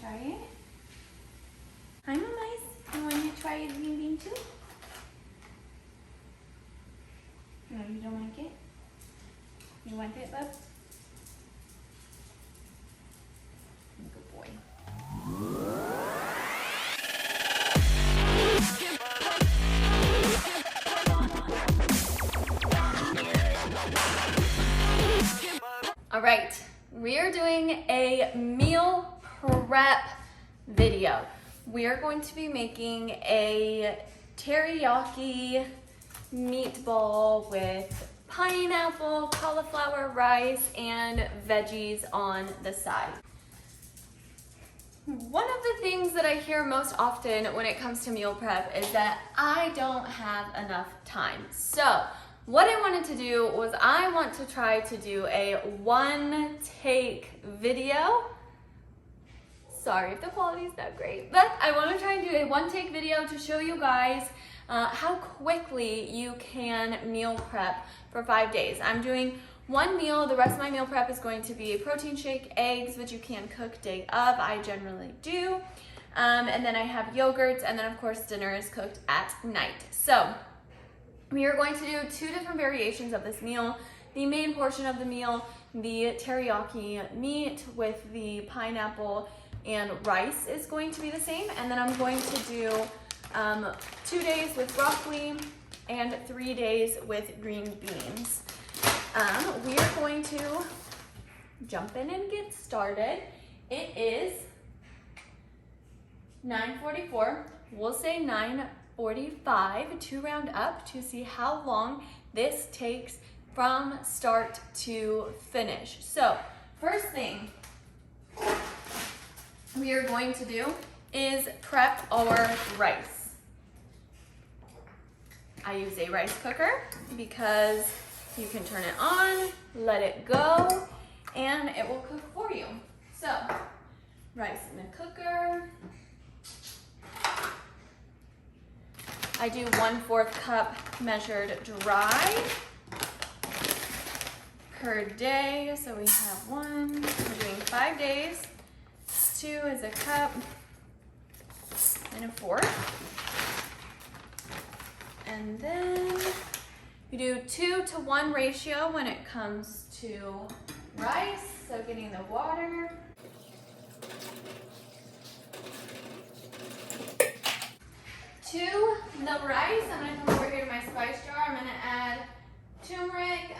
try it? Hi, Mamas. You want to try green bean too? No, you don't like it? You want it, bub? Good boy. All right, we are doing a meal prep video. We are going to be making a teriyaki meatball with pineapple, cauliflower rice, and veggies on the side. One of the things that I hear most often when it comes to meal prep is that I don't have enough time. So what I wanted to do was I want to try to do a one-take video. Sorry if the quality is not great, but I want to try and do a one-take video to show you guys how quickly you can meal prep for 5 days. I'm doing one meal. The rest of my meal prep is going to be a protein shake, eggs, which you can cook day of. I generally do. And then I have yogurts, and then of course dinner is cooked at night. So we are going to do 2 different variations of this meal. The main portion of the meal, the teriyaki meat with the pineapple and rice, is going to be the same. And then I'm going to do 2 days with broccoli and 3 days with green beans. We are going to jump in and get started. It is 9:44. We'll say 9:45 to round up to see how long this takes from start to finish. So first thing we are going to do is prep our rice. I use a rice cooker because you can turn it on, let it go, and it will cook for you. So rice in a cooker. I do 1/4 cup measured dry per day. So we have 1, we're doing 5 days. 2 is a cup and 1/4. And then we do 2-to-1 ratio when it comes to rice. So getting the water. To the rice, I'm gonna come over here to my spice jar. I'm gonna add turmeric,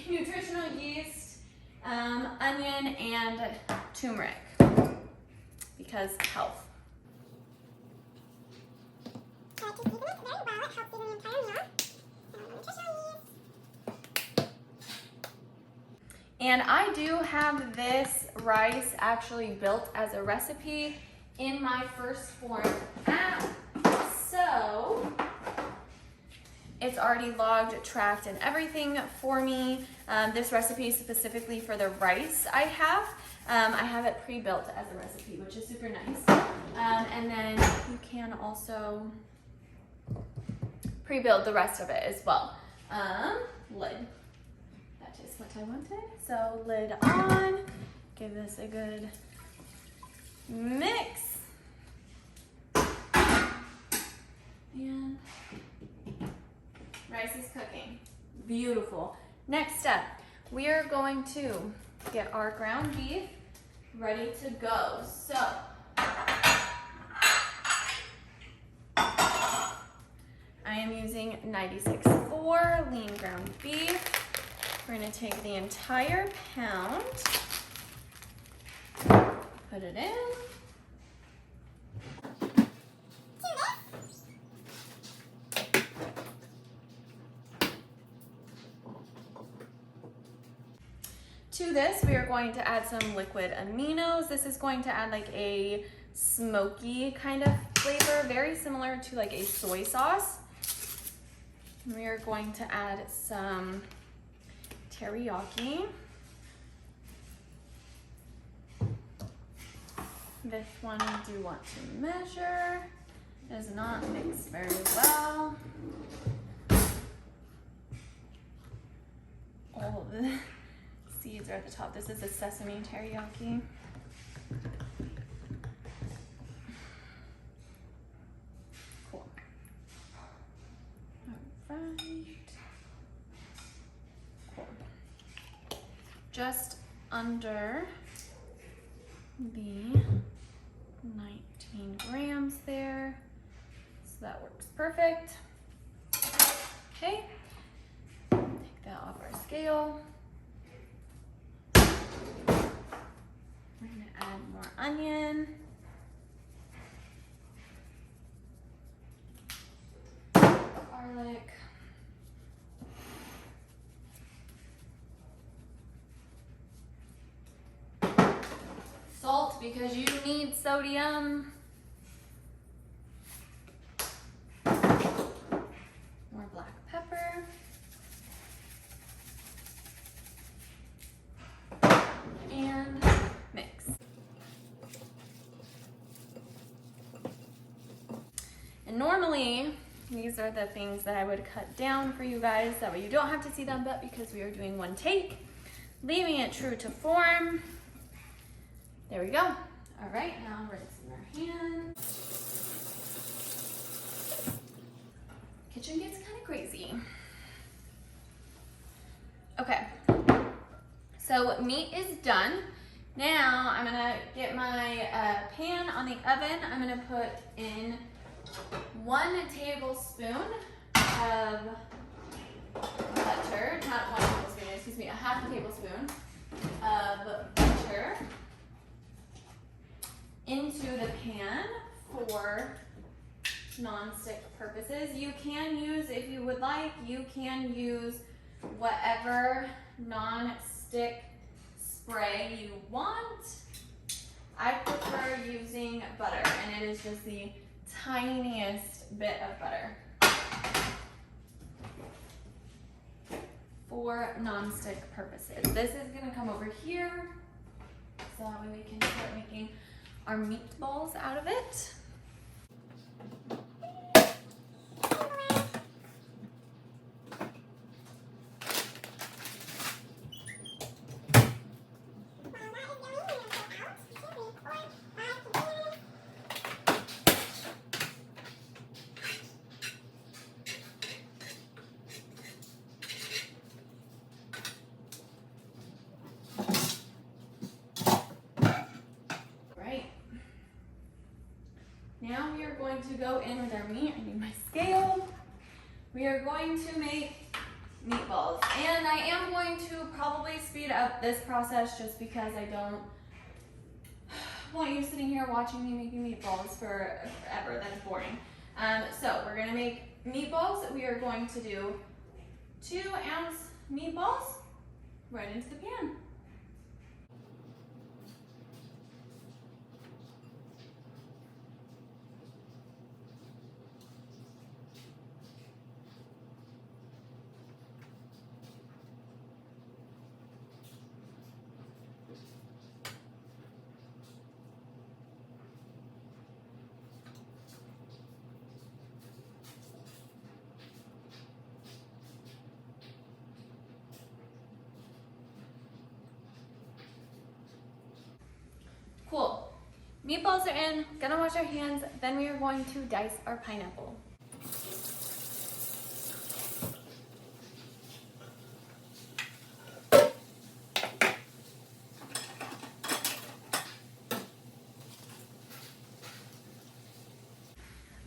nutritional yeast, onion, and turmeric, because health. And I do have this rice actually built as a recipe in my first Phorm app. So it's already logged, tracked, and everything for me. This recipe is specifically for the rice I have it pre-built as a recipe, which is super nice. And then you can also pre-build the rest of it as well. Lid. That is what I wanted. So lid on. Give this a good mix. And rice is cooking. Beautiful. Next step, we are going to get our ground beef ready to go. So I am using 96.4 lean ground beef. We're going to take the entire pound, put it in. To this, we are going to add some liquid aminos. This is going to add like a smoky kind of flavor, very similar to like a soy sauce. We are going to add some teriyaki. This one we do want to measure. It does not mix very well. All of the seeds are at the top. This is a sesame teriyaki. just under the 19 grams there. So that works perfect. Okay, take that off our scale. We're gonna add more onion. Garlic. Salt, because you need sodium. More black pepper. And mix. And normally, these are the things that I would cut down for you guys. That way you don't have to see them, but because we are doing one take, leaving it true to form. There we go. All right, now rinsing our hands. Kitchen gets kind of crazy. Okay, so meat is done. Now I'm gonna get my pan on the oven. I'm gonna put in 1 tablespoon of butter, not 1 tablespoon, excuse me, a half tablespoon of butter into the pan for non-stick purposes. You can use, if you would like, you can use whatever non-stick spray you want. I prefer using butter, and it is just the tiniest bit of butter for non-stick purposes. This is gonna come over here, so that way we can start making our meatballs out of it. Now we are going to go in with our meat. I need my scale. We are going to make meatballs. And I am going to probably speed up this process just because I don't want you sitting here watching me making meatballs forever. That's boring. So we're gonna make meatballs. We are going to do 2-ounce meatballs right into the pan. Cool. Meatballs are in, gonna wash our hands, then we are going to dice our pineapple.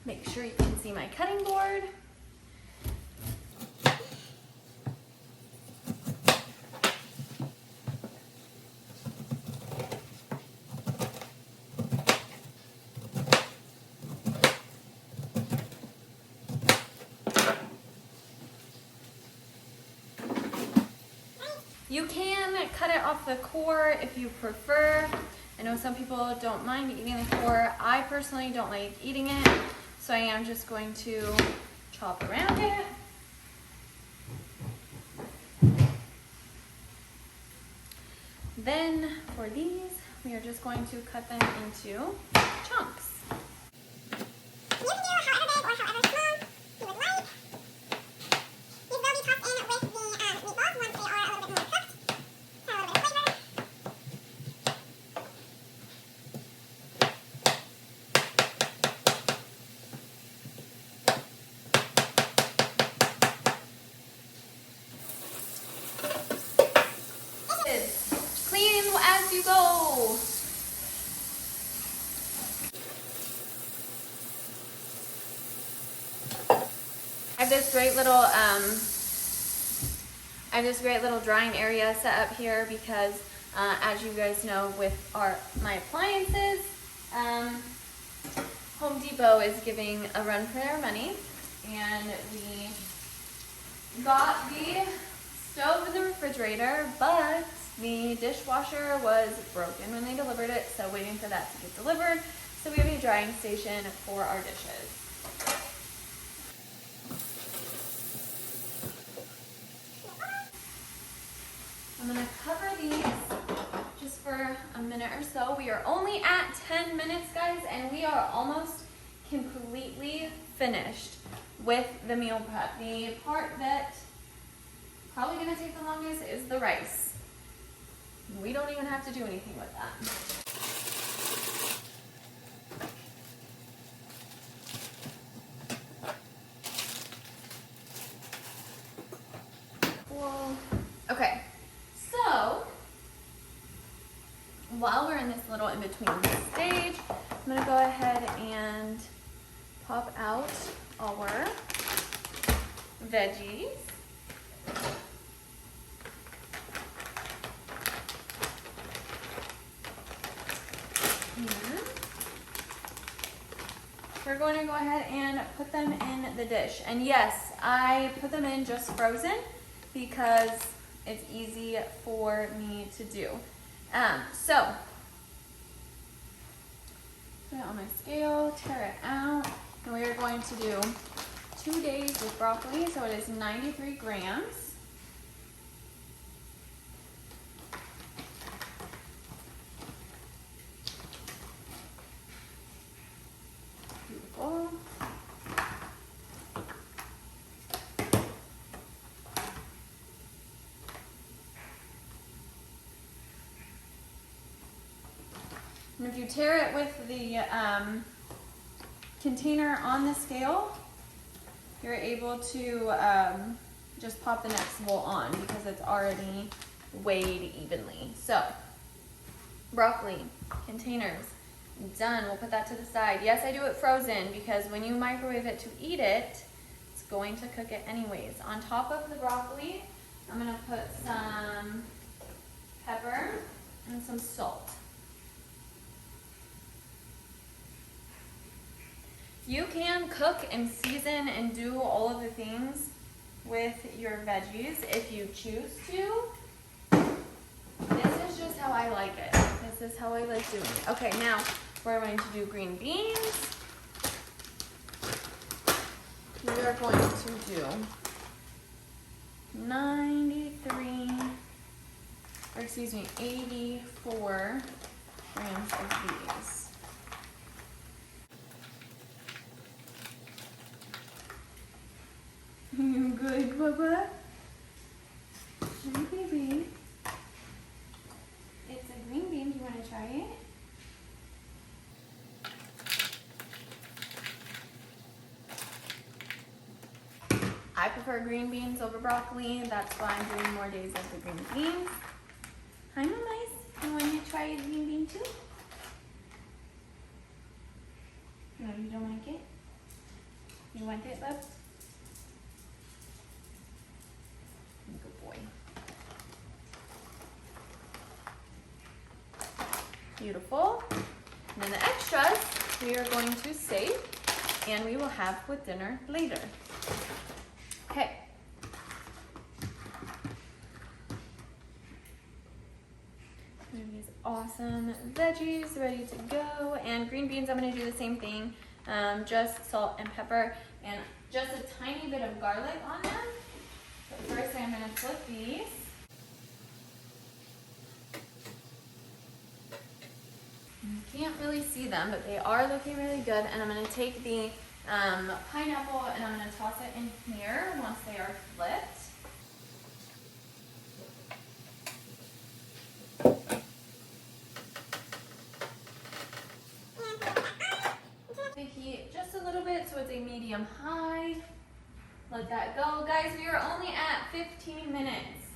Make sure you can see my cutting board. You can cut it off the core if you prefer. I know some people don't mind eating the core. I personally don't like eating it, so I am just going to chop around it. Then for these, we are just going to cut them into chunks. You can do however big or however small you would like. These will be tossed in with the meatballs once they are a little bit more cooked for a little bit of flavor. This is this great little drying area set up here because as you guys know, with my appliances, Home Depot is giving a run for their money, and we got the stove and the refrigerator, but the dishwasher was broken when they delivered it, so waiting for that to get delivered. So we have a drying station for our dishes. I'm gonna cover these just for a minute or so. We are only at 10 minutes, guys, and we are almost completely finished with the meal prep. The part that probably gonna take the longest is the rice. We don't even have to do anything with that. Well, okay, so while we're in this little in-between stage, I'm gonna go ahead and pop out our veggies. We're going to go ahead and put them in the dish. And yes, I put them in just frozen because it's easy for me to do. So, put it on my scale, tear it out, and we are going to do 2 days with broccoli, so it is 93 grams. Beautiful. And if you tear it with the container on the scale, you're able to just pop the next bowl on because it's already weighed evenly. So, broccoli, containers, done. We'll put that to the side. Yes, I do it frozen because when you microwave it to eat it, it's going to cook it anyways. On top of the broccoli, I'm gonna put some pepper and some salt. You can cook and season and do all of the things with your veggies if you choose to. This is just how I like it. This is how I like doing it. Okay, now we're going to do green beans. We are going to do 84 grams of these. You good, Bubba? Hey, baby. It's a green bean. Do you want to try it? I prefer green beans over broccoli. That's why I'm doing more days of the green beans. Hi, Mama. You want to try a green bean too? No, you don't like it? You want it, bub? Good boy. Beautiful. And then the extras we are going to save and we will have with dinner later. Okay. These awesome veggies ready to go. And green beans, I'm going to do the same thing. Just salt and pepper and just a tiny bit of garlic on them. But first I'm going to flip these. You can't really see them, but they are looking really good. And I'm going to take the pineapple and I'm going to toss it in here once they are flipped. The heat just a little bit so it's a medium high. Let that go. Guys, we are only at 15 minutes.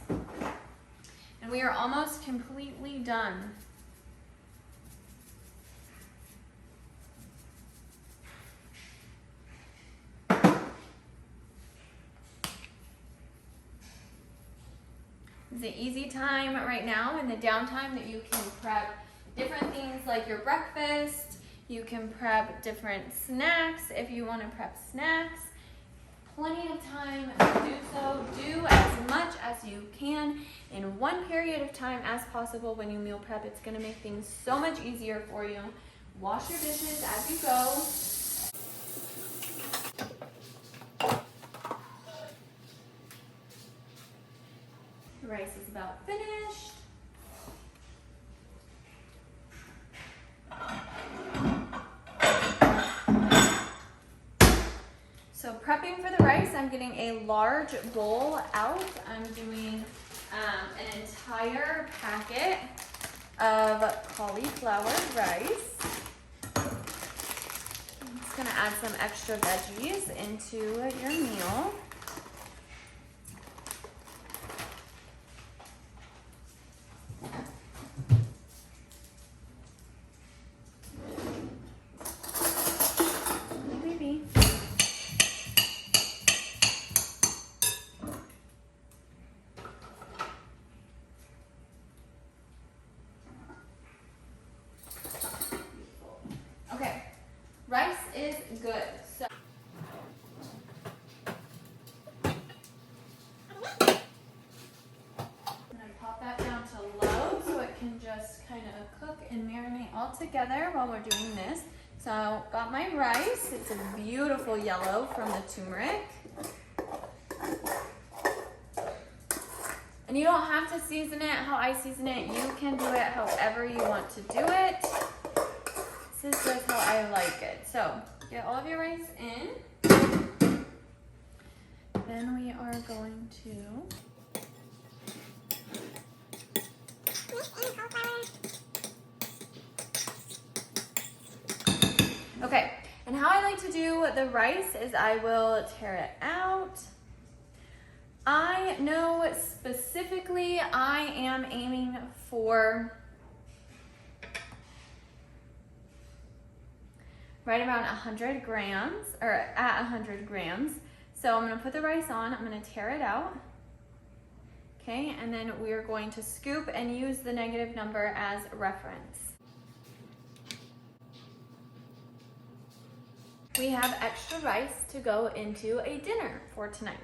And we are almost completely done. is an easy time right now in the downtime that you can prep different things like your breakfast. You can prep different snacks if you want to prep snacks. Plenty of time to do so. Do as much as you can in one period of time as possible when you meal prep. It's going to make things so much easier for you. Wash your dishes as you go. The rice is about finished. So prepping for the rice, I'm getting a large bowl out. I'm doing an entire packet of cauliflower rice. I'm just gonna add some extra veggies into your meal. Okay, rice is good. So I'm gonna pop that down to low so it can just kind of cook and marinate all together while we're doing this. So got my rice. It's a beautiful yellow from the turmeric. And you don't have to season it how I season it. You can do it however you want to do it. This is just how I like it. So get all of your rice in. Then we are going to okay, and how I like to do the rice is I will tear it out. I know specifically I am aiming for right around 100 grams, or at 100 grams. So I'm gonna put the rice on, I'm gonna tear it out. Okay, and then we're going to scoop and use the negative number as reference. We have extra rice to go into a dinner for tonight.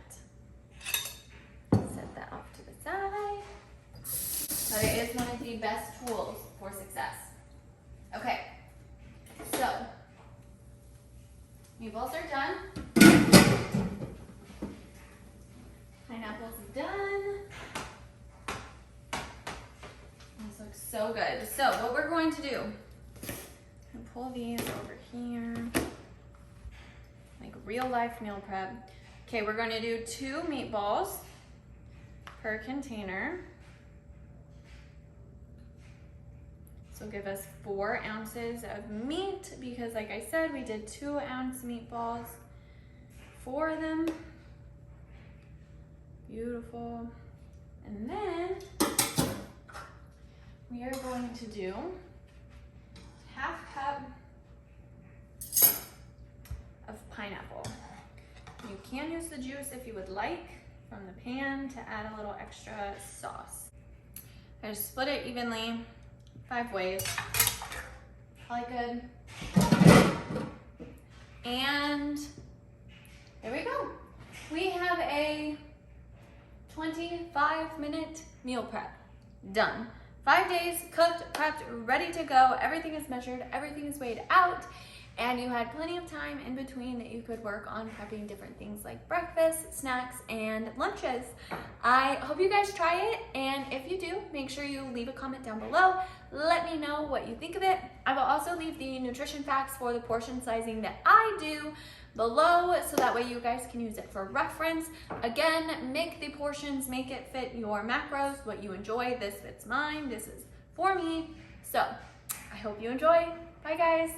Set that off to the side. But it is one of the best tools for success. Okay, so meatballs are done. Pineapple's done. This looks so good. So what we're going to do, I'm gonna pull these over here, like real life meal prep. Okay, we're going to do 2 meatballs per container. So give us 4 ounces of meat because like I said, we did 2-ounce meatballs, 4 of them. Beautiful. And then we are going to do 1/2 cup of pineapple. You can use the juice if you would like from the pan to add a little extra sauce. I just split it evenly 5 ways. Probably good. And there we go. We have a 25-minute meal prep done. 5 days cooked, prepped, ready to go. Everything is measured, everything is weighed out, and you had plenty of time in between that you could work on prepping different things like breakfast, snacks, and lunches. I hope you guys try it, and if you do, make sure you leave a comment down below. Let me know what you think of it. I will also leave the nutrition facts for the portion sizing that I do below, so that way you guys can use it for reference. Again, make the portions, make it fit your macros, what you enjoy. This fits mine, this is for me. So I hope you enjoy. Bye guys.